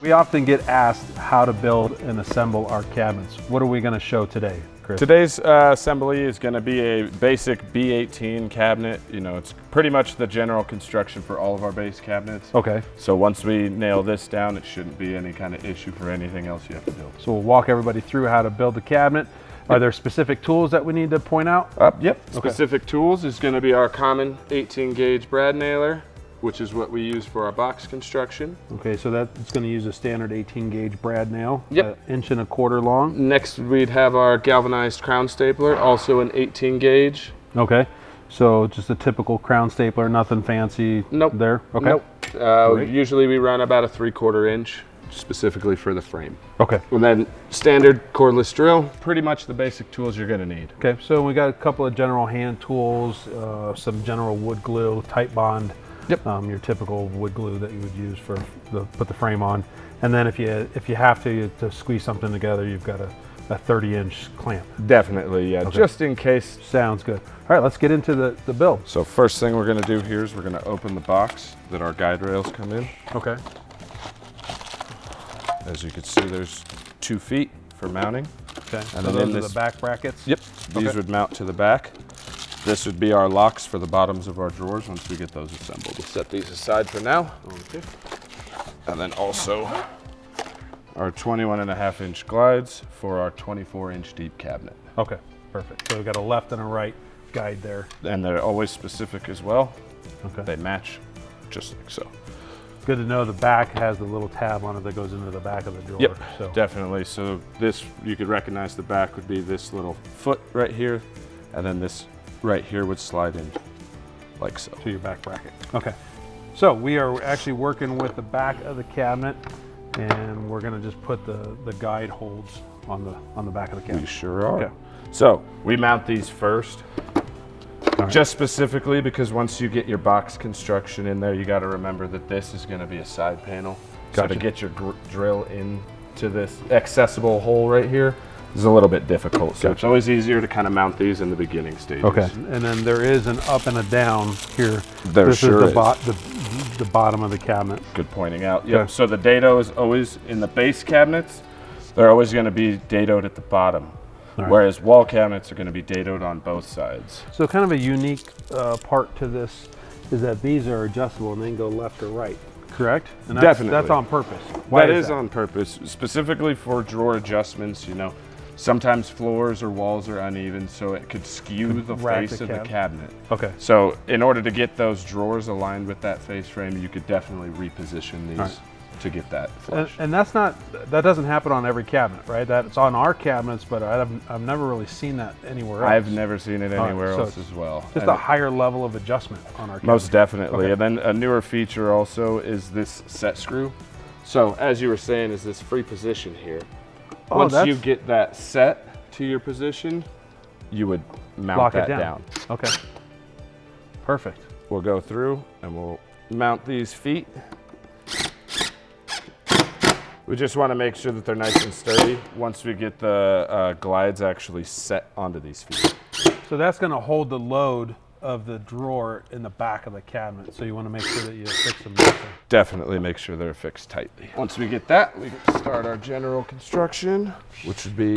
We often get asked how to build and assemble our cabinets. What are we going to show today, Chris? Today's assembly is going to be a basic B18 cabinet. You know, it's pretty much the general construction for all of our base cabinets. Okay. So once we nail this down, it shouldn't be any kind of issue for anything else you have to build. So we'll walk everybody through how to build the cabinet. Are there specific tools that we need to point out? Yep. Okay. Specific tools is going to be our common 18 gauge brad nailer, which is what we use for our box construction. Okay, so that's going to use a standard 18 gauge brad nail. Yep. Inch and a quarter long. Next, we'd have our galvanized crown stapler, also an 18 gauge. Okay, so just a typical crown stapler, nothing fancy there? Okay. Nope. Usually we run about a 3/4 inch, specifically for the frame. Okay. And then standard cordless drill, pretty much the basic tools you're gonna need. Okay, so we got a couple of general hand tools, some general wood glue, tight bond. Yep. Your typical wood glue that you would use for put the frame on, and then if you have to squeeze something together, you've got a 30-inch clamp. Definitely, yeah, okay. Just in case. Sounds good. All right, let's get into the build. So first thing we're gonna do here is we're gonna open the box that our guide rails come in. Okay. As you can see, there's 2 feet for mounting. Okay. And so then those are the back brackets? Yep. These would mount to the back. This would be our locks for the bottoms of our drawers once we get those assembled. We'll set these aside for now. Okay. And then also our 21.5 inch glides for our 24-inch deep cabinet. Okay, perfect. So we've got a left and a right guide there. And they're always specific as well. Okay. They match just like so. Good to know the back has the little tab on it that goes into the back of the drawer. Yep, so. Definitely. So this, you could recognize the back would be this little foot right here, and then this right here would slide in like so. To your back bracket. Okay. So we are actually working with the back of the cabinet, and we're going to just put the guide holds on the back of the cabinet. We sure are. Okay. So we mount these first. Right. Just specifically because once you get your box construction in there, you got to remember that this is going to be a side panel. Gotcha. So to get your drill into this accessible hole right here is a little bit difficult. So it's always easier to kind of mount these in the beginning stages. Okay, and then there is an up and a down here. There sure is. The bottom of the cabinet. Good pointing out. Yep. Okay. So the dado is always in the base cabinets. They're always going to be dadoed at the bottom. Right. Whereas wall cabinets are going to be dadoed on both sides. So kind of a unique part to this is that these are adjustable and then go left or right, correct? And Definitely. That's on purpose. Why that is on purpose, specifically for drawer adjustments. You know, sometimes floors or walls are uneven, so it could skew the face of the cabinet. Okay. So in order to get those drawers aligned with that face frame, you could definitely reposition these to get that flush. And that doesn't happen on every cabinet, right? That's on our cabinets, but I've never really seen that anywhere else. I've never seen it anywhere else as well. Just a higher level of adjustment on our cabinet. Most definitely. Okay. And then a newer feature also is this set screw. So as you were saying, is this free position here. Once you get that set to your position, you would mount that down. Okay. Perfect. We'll go through and we'll mount these feet. We just want to make sure that they're nice and sturdy once we get the glides actually set onto these feet. So that's going to hold the load of the drawer in the back of the cabinet. So you want to make sure that you fix them nicely. Definitely make sure they're fixed tightly. Once we get that, we can start our general construction, which would be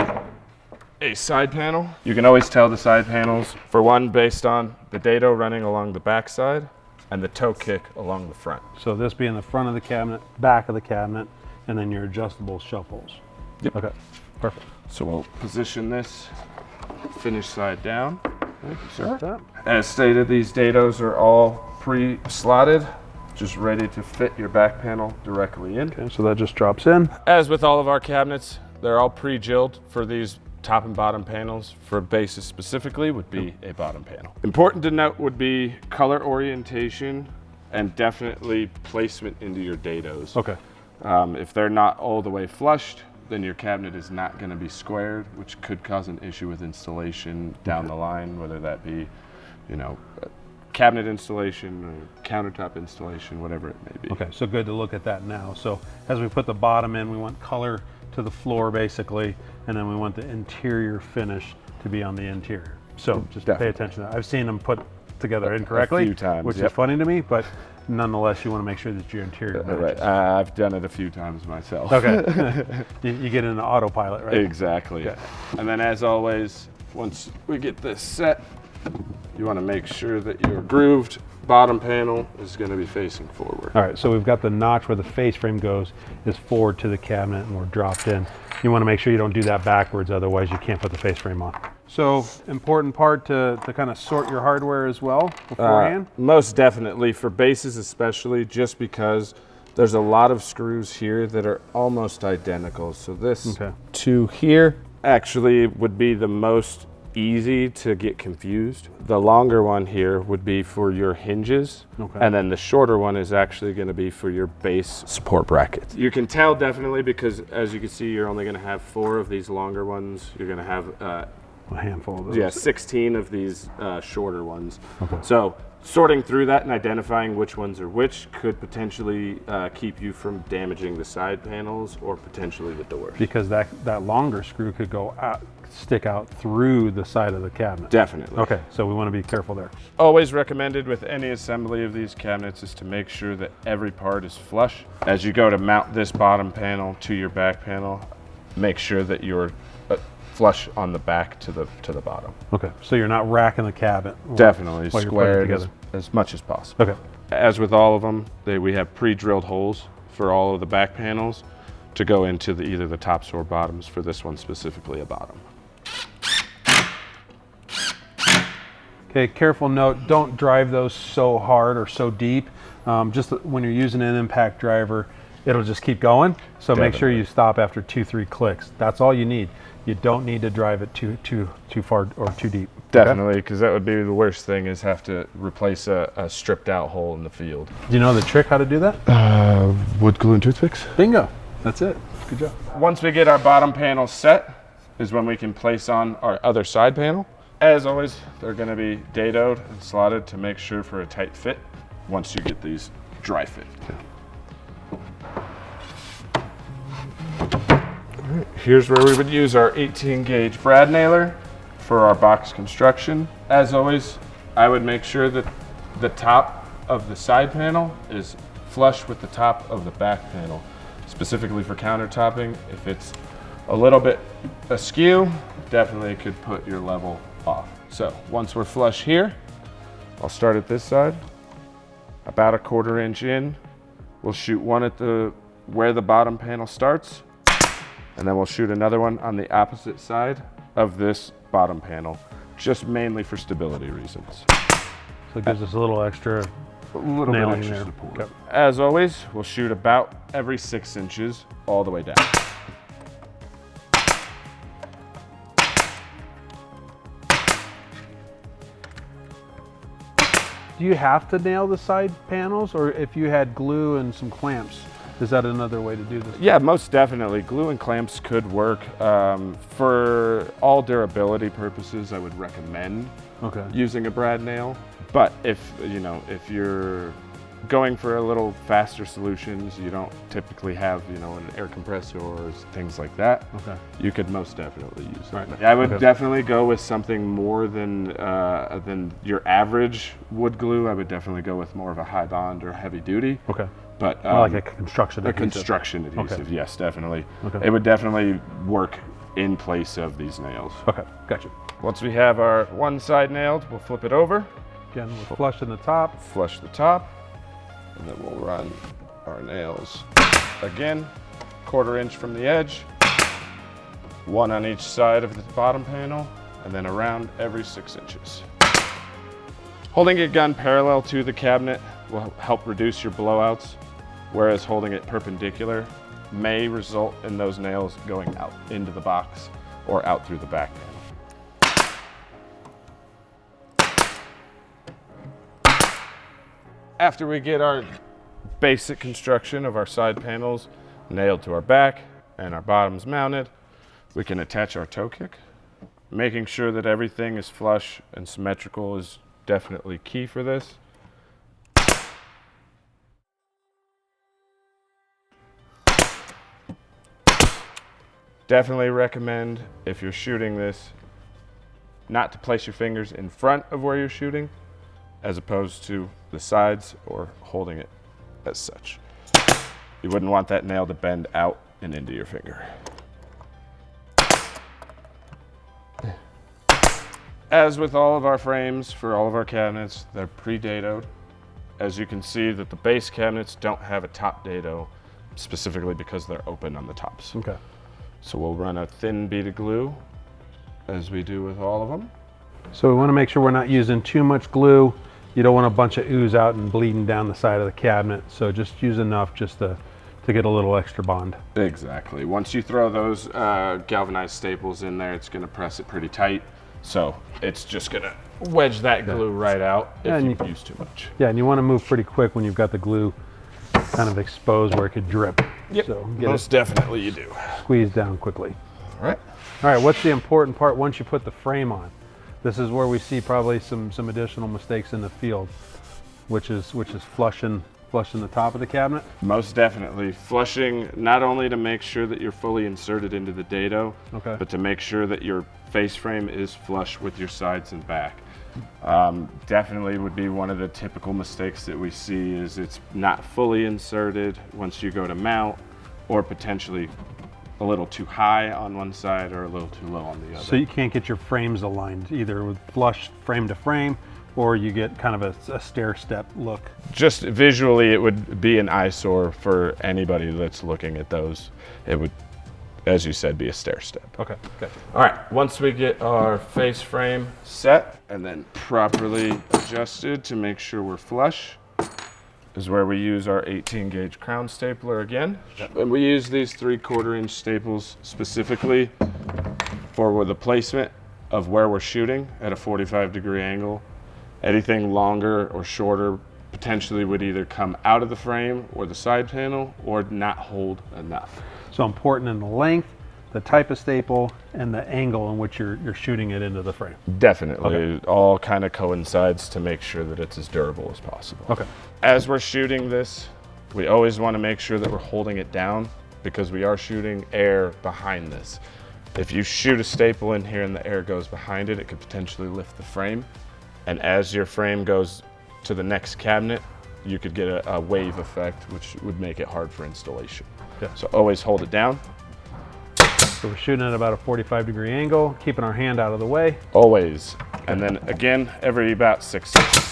a side panel. You can always tell the side panels, for one, based on the dado running along the back side and the toe kick along the front. So this being the front of the cabinet, back of the cabinet, and then your adjustable shelf holes. Yep. Okay, perfect. So we'll position this finish side down. Thank you, sir. As stated, these dados are all pre-slotted, just ready to fit your back panel directly in. Okay, so that just drops in. As with all of our cabinets, they're all pre-jilled for these top and bottom panels. For bases specifically would be a bottom panel. Important to note would be color orientation and definitely placement into your dados. Okay. If they're not all the way flushed, then your cabinet is not going to be squared, which could cause an issue with installation down the line, whether that be, you know, cabinet installation or countertop installation, whatever it may be. Okay, so good to look at that now. So as we put the bottom in, we want color to the floor basically, and then we want the interior finish to be on the interior. So just pay attention to that. I've seen them put together incorrectly, a few times, which is funny to me, but nonetheless, you want to make sure that your interior matches. Right. I've done it a few times myself. Okay. you get in an autopilot, right? Exactly. Okay. And then as always, once we get this set, you want to make sure that your grooved bottom panel is going to be facing forward. All right, so we've got the notch where the face frame goes is forward to the cabinet and we're dropped in. You want to make sure you don't do that backwards, otherwise you can't put the face frame on. So important part to kind of sort your hardware as well beforehand? Most definitely, for bases especially, just because there's a lot of screws here that are almost identical. So this to here actually would be the most easy to get confused. The longer one here would be for your hinges, and then the shorter one is actually going to be for your base support brackets. You can tell definitely because, as you can see, you're only going to have 4 of these longer ones. You're going to have a handful of those. Yeah, 16 of these shorter ones. So sorting through that and identifying which ones are which could potentially keep you from damaging the side panels or potentially the doors. Because that longer screw could go out, stick out through the side of the cabinet. Definitely. Okay, so we want to be careful there. Always recommended with any assembly of these cabinets is to make sure that every part is flush. As you go to mount this bottom panel to your back panel, make sure that you're flush on the back to the bottom. Okay, so you're not racking the cabinet. Definitely, squared as much as possible. Okay. As with all of them, we have pre-drilled holes for all of the back panels to go into either the tops or bottoms. For this one specifically, a bottom. Okay, careful note, don't drive those so hard or so deep. Just when you're using an impact driver, it'll just keep going. So make sure you stop after 2-3 clicks. That's all you need. You don't need to drive it too far or too deep. Definitely, because that would be the worst thing, is have to replace a stripped out hole in the field. Do you know the trick how to do that? Wood glue and toothpicks. Bingo, that's it, good job. Once we get our bottom panel set is when we can place on our other side panel. As always, they're going to be dadoed and slotted to make sure for a tight fit once you get these dry fit. Alright, here's where we would use our 18 gauge brad nailer for our box construction. As always, I would make sure that the top of the side panel is flush with the top of the back panel. Specifically for countertopping, if it's a little bit askew, definitely could put your level off. So once we're flush here, I'll start at this side, about a 1/4 inch in. We'll shoot one at where the bottom panel starts, and then we'll shoot another one on the opposite side of this bottom panel, just mainly for stability reasons. So it gives us a little extra nailing there. Support. Okay. As always, we'll shoot about every 6 inches all the way down. Do you have to nail the side panels, or if you had glue and some clamps, is that another way to do this? Yeah, most definitely. Glue and clamps could work. For all durability purposes, I would recommend using a brad nail. But if you're going for a little faster solutions, you don't typically have an air compressor or things like that. You could most definitely use it. Right. I would definitely go with something more than your average wood glue. I would definitely go with more of a high bond or heavy duty. But like a construction adhesive. Construction adhesive, yes, definitely. It would definitely work in place of these nails. Okay, gotcha. Once we have our one side nailed, we'll flip it over. Again, we'll flush in the top. Flush the top, and then we'll run our nails again, 1/4 inch from the edge, one on each side of the bottom panel, and then around every 6 inches. Holding your gun parallel to the cabinet will help reduce your blowouts, whereas holding it perpendicular may result in those nails going out into the box or out through the back panel. After we get our basic construction of our side panels nailed to our back and our bottoms mounted, we can attach our toe kick. Making sure that everything is flush and symmetrical is definitely key for this. Definitely recommend, if you're shooting this, not to place your fingers in front of where you're shooting, as opposed to the sides or holding it as such. You wouldn't want that nail to bend out and into your finger. As with all of our frames for all of our cabinets, they're pre-dadoed. As you can see that the base cabinets don't have a top dado, specifically because they're open on the tops. Okay. So we'll run a thin bead of glue, as we do with all of them. So we want to make sure we're not using too much glue. You don't want a bunch of ooze out and bleeding down the side of the cabinet. So just use enough just to get a little extra bond. Exactly. Once you throw those galvanized staples in there, it's going to press it pretty tight. So it's just going to wedge that glue right out if you use too much. Yeah, and you want to move pretty quick when you've got the glue kind of exposed where it could drip. Yep, so most definitely you do. Squeeze down quickly. All right. All right, what's the important part once you put the frame on? This is where we see probably some additional mistakes in the field, which is flushing the top of the cabinet. Most definitely. Flushing not only to make sure that you're fully inserted into the dado, but to make sure that your face frame is flush with your sides and back. Definitely would be one of the typical mistakes that we see is it's not fully inserted once you go to mount, or potentially a little too high on one side or a little too low on the other. So you can't get your frames aligned either with flush frame to frame, or you get kind of a stair step look. Just visually, it would be an eyesore for anybody that's looking at those. It would, as you said, be a stair step. Okay. All right, once we get our face frame set and then properly adjusted to make sure we're flush, is where we use our 18 gauge crown stapler again. And we use these 3/4 inch staples specifically for the placement of where we're shooting at a 45-degree angle. Anything longer or shorter potentially would either come out of the frame or the side panel or not hold enough. So important in the length, the type of staple, and the angle in which you're shooting it into the frame. Definitely. Okay. It all kind of coincides to make sure that it's as durable as possible. Okay. As we're shooting this, we always want to make sure that we're holding it down because we are shooting air behind this. If you shoot a staple in here and the air goes behind it, it could potentially lift the frame. And as your frame goes to the next cabinet, you could get a wave effect, which would make it hard for installation. Yeah. So always hold it down. So we're shooting at about a 45-degree angle, keeping our hand out of the way. Always. And then again, every about 6 inches.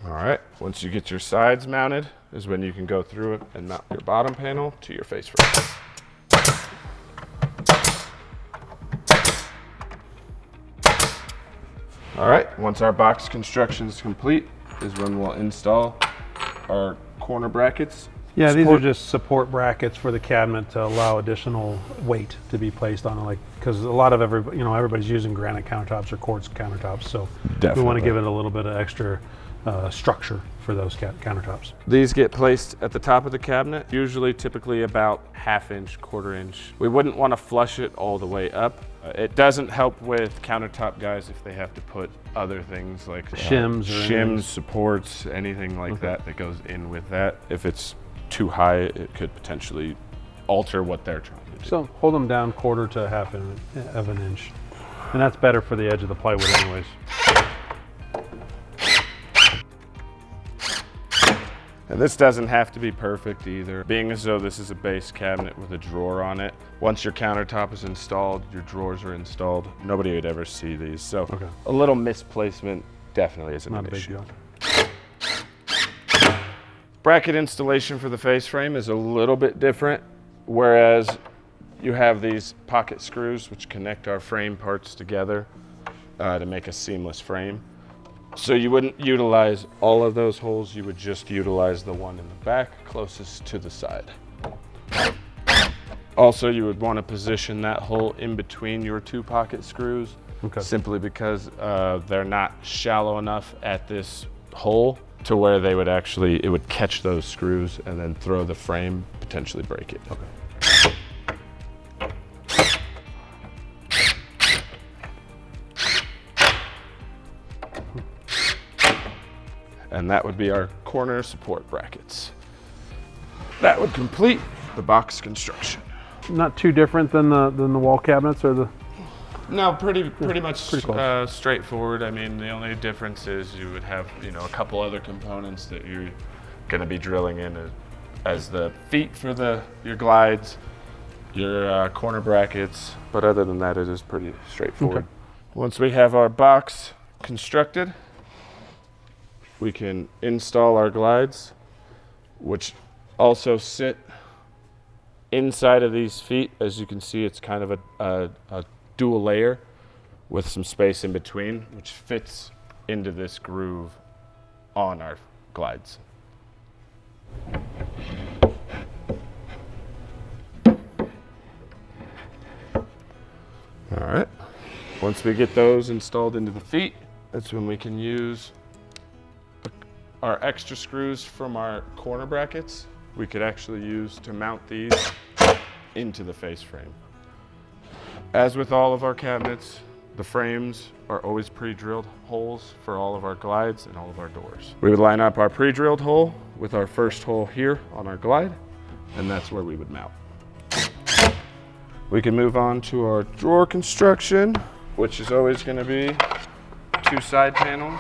All right, once you get your sides mounted is when you can go through it and mount your bottom panel to your face frame. All right, once our box construction is complete is when we'll install our corner brackets. Yeah, these are just support brackets for the cabinet to allow additional weight to be placed on it, like because a lot of everybody's using granite countertops or quartz countertops, so we want to give it a little bit of extra structure for those countertops. These get placed at the top of the cabinet, usually typically about 1/2 inch, 1/4 inch. We wouldn't want to flush it all the way up. It doesn't help with countertop guys if they have to put other things like shims, supports, anything like that goes in with that. If it's too high, it could potentially alter what they're trying to do. So hold them down 1/4 to 1/2 inch. And that's better for the edge of the plywood anyways. And this doesn't have to be perfect either. Being as though this is a base cabinet with a drawer on it, once your countertop is installed, your drawers are installed, nobody would ever see these. So a little misplacement definitely isn't an issue. Bracket installation for the face frame is a little bit different, whereas you have these pocket screws which connect our frame parts together to make a seamless frame. So you wouldn't utilize all of those holes, you would just utilize the one in the back closest to the side. Also, you would want to position that hole in between your 2 pocket screws, simply because they're not shallow enough at this hole to where they would it would catch those screws and then throw the frame, potentially break it. and that would be our corner support brackets. That would complete the box construction. Not too different than the wall cabinets or the... No, pretty much pretty close. straightforward. I mean, the only difference is you would have, you know, a couple other components that you're going to be drilling in as the feet for your glides, your corner brackets. But other than that, it is pretty straightforward. Okay. Once we have our box constructed, we can install our glides, which also sit inside of these feet. As you can see, it's kind of a dual layer with some space in between, which fits into this groove on our glides. All right, once we get those installed into the feet, that's when we can use our extra screws from our corner brackets. We could actually use to mount these into the face frame. As with all of our cabinets, the frames are always pre-drilled holes for all of our glides and all of our doors. We would line up our pre-drilled hole with our first hole here on our glide, and that's where we would mount. We can move on to our drawer construction, which is always going to be 2 side panels.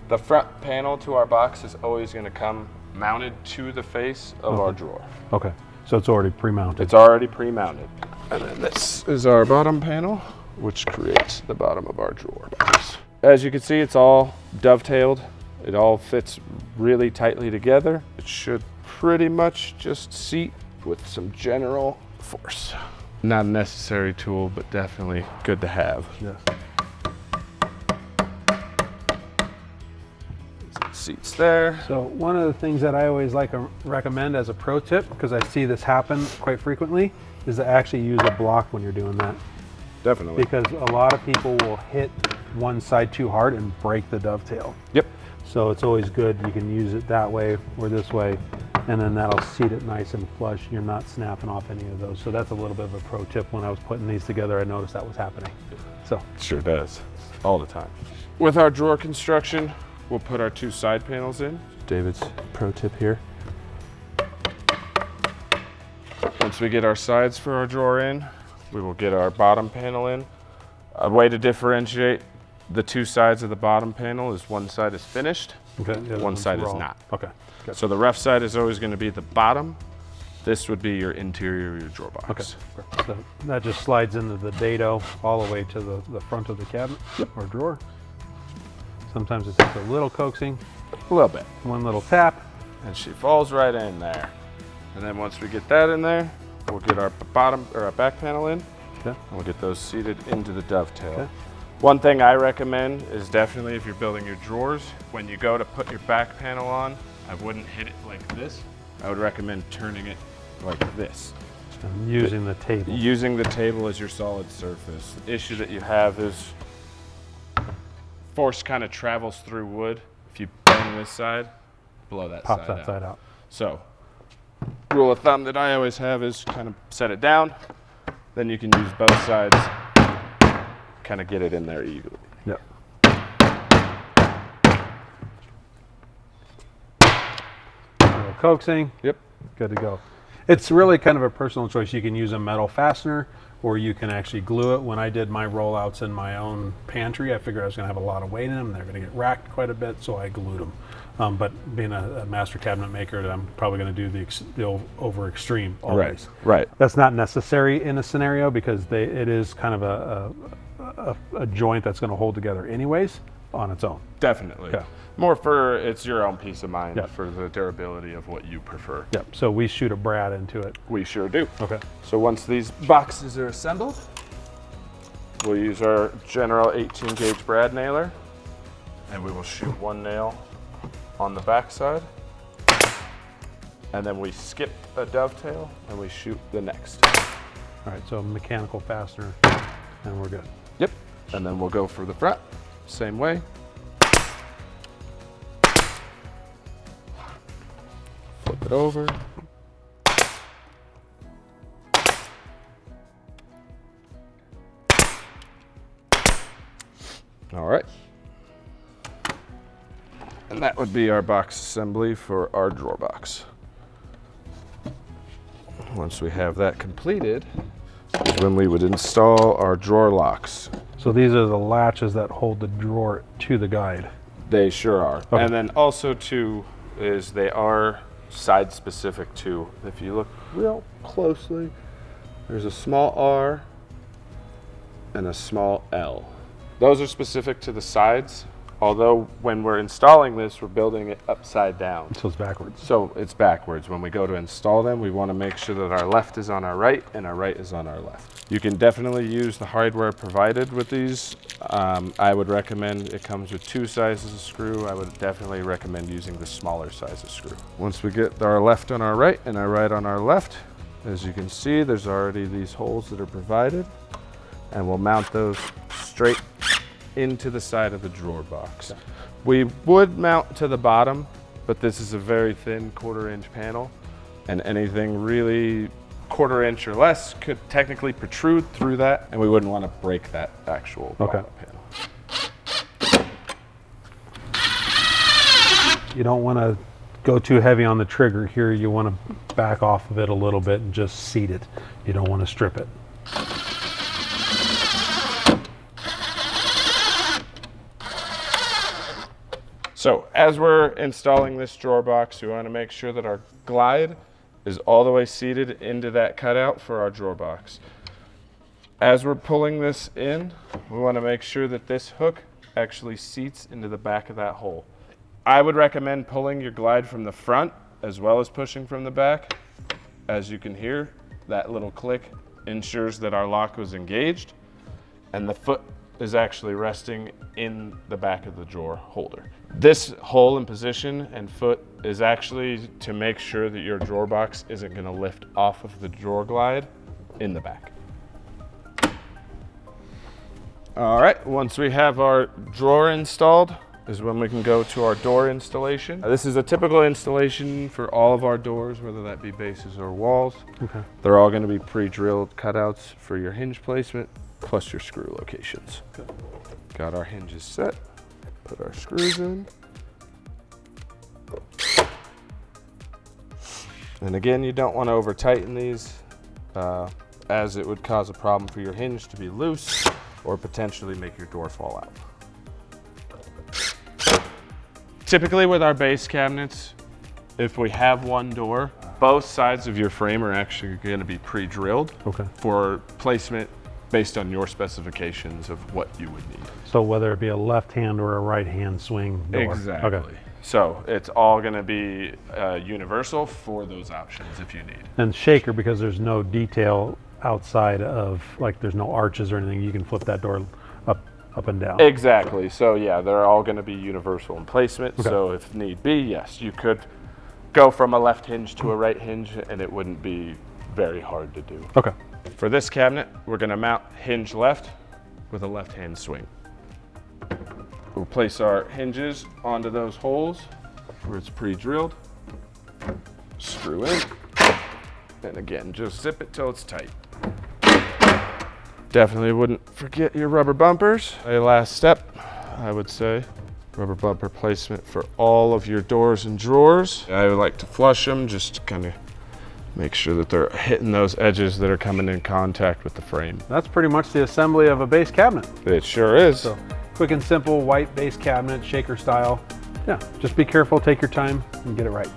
The front panel to our box is always going to come mounted to the face of our drawer. Okay, so it's already pre-mounted. It's already pre-mounted. And then this is our bottom panel, which creates the bottom of our drawer box. As you can see, it's all dovetailed. It all fits really tightly together. It should pretty much just seat with some general force. Not a necessary tool, but definitely good to have. Yes. Seats there. So one of the things that I always like to recommend as a pro tip, because I see this happen quite frequently, is to actually use a block when you're doing that. Definitely. Because a lot of people will hit one side too hard and break the dovetail. Yep. So it's always good, you can use it that way or this way, and then that'll seat it nice and flush. You're not snapping off any of those. So that's a little bit of a pro tip. When I was putting these together, I noticed that was happening. So it sure does, all the time. With our drawer construction, we'll put our 2 side panels in. David's pro tip here. Once we get our sides for our drawer in, we will get our bottom panel in. A way to differentiate the 2 sides of the bottom panel is one side is finished, okay, one side is not. Okay. Good. So the rough side is always going to be the bottom. This would be your interior, your drawer box. Okay. So that just slides into the dado all the way to the front of the cabinet or drawer. Sometimes it takes a little coaxing. A little bit. One little tap. And she falls right in there. And then once we get that in there, we'll get our bottom or our back panel in. Okay. And we'll get those seated into the dovetail. Okay. One thing I recommend is definitely if you're building your drawers, when you go to put your back panel on, I wouldn't hit it like this. I would recommend turning it like this. And using the table. Using the table as your solid surface. The issue that you have is force kind of travels through wood. If you bang this side, blow that Pops side out. that side out. So, rule of thumb that I always have is kind of set it down, then you can use both sides, kind of get it in there easily. Yep. A little coaxing. Yep. Good to go. It's really kind of a personal choice. You can use a metal fastener, or you can actually glue it. When I did my rollouts in my own pantry, I figured I was going to have a lot of weight in them. They're going to get racked quite a bit, so I glued them. But being a master cabinet maker, I'm probably going to do the over extreme always. Right. That's not necessary in a scenario because it is kind of a joint that's going to hold together anyways on its own. Definitely. Okay. More for it's your own peace of mind, Yep. for the durability of what you prefer. Yep. So we shoot a brad into it. We sure do. Okay. So once these boxes are assembled, we'll use our general 18 gauge brad nailer, and we will shoot one nail on the back side, and then we skip a dovetail and we shoot the next. All right, so mechanical fastener, and we're good. Yep. And then we'll go for the front, same way. Flip it over. All right. And that would be our box assembly for our drawer box. Once we have that completed, is when we would install our drawer locks. So these are the latches that hold the drawer to the guide. They sure are. Okay. And then also too, is they are side specific too. If you look real closely, there's a small R and a small L. Those are specific to the sides. Although when we're installing this, we're building it upside down. So it's backwards. So it's backwards. When we go to install them, we want to make sure that our left is on our right and our right is on our left. You can definitely use the hardware provided with these. I would recommend, it comes with 2 sizes of screw. I would definitely recommend using the smaller size of screw. Once we get our left on our right and our right on our left, as you can see, there's already these holes that are provided, and we'll mount those straight into the side of the drawer box. Okay. We would mount to the bottom, but this is a very thin 1/4 inch panel, and anything really 1/4 inch or less could technically protrude through that, and we wouldn't want to break that actual panel. You don't want to go too heavy on the trigger here. You want to back off of it a little bit and just seat it. You don't want to strip it. So as we're installing this drawer box, we want to make sure that our glide is all the way seated into that cutout for our drawer box. As we're pulling this in, we want to make sure that this hook actually seats into the back of that hole. I would recommend pulling your glide from the front as well as pushing from the back. As you can hear, that little click ensures that our lock was engaged and the foot is actually resting in the back of the drawer holder. This hole and position and foot is actually to make sure that your drawer box isn't going to lift off of the drawer glide in the back. All right, once we have our drawer installed is when we can go to our door installation. This is a typical installation for all of our doors, whether that be bases or walls. Okay. They're all going to be pre-drilled cutouts for your hinge placement plus your screw locations. Okay. Got our hinges set, put our screws in. And again, you don't want to over tighten these as it would cause a problem for your hinge to be loose or potentially make your door fall out. Typically with our base cabinets, if we have one door, both sides of your frame are actually going to be pre-drilled for placement based on your specifications of what you would need. So whether it be a left hand or a right hand swing door. Exactly. Okay. So it's all going to be universal for those options if you need. And shaker, because there's no detail outside of, like there's no arches or anything, you can flip that door up and down. Exactly. So yeah, they're all going to be universal in placement. Okay. So if need be, yes, you could go from a left hinge to a right hinge and it wouldn't be very hard to do. Okay. For this cabinet, we're going to mount hinge left with a left hand swing. We'll place our hinges onto those holes where it's pre-drilled, screw in, and again, just zip it till it's tight. Definitely wouldn't forget your rubber bumpers. A last step, I would say, rubber bumper placement for all of your doors and drawers. I would like to flush them just to kind of make sure that they're hitting those edges that are coming in contact with the frame. That's pretty much the assembly of a base cabinet. It sure is. So quick and simple white base cabinet, shaker style. Yeah, just be careful, take your time, and get it right.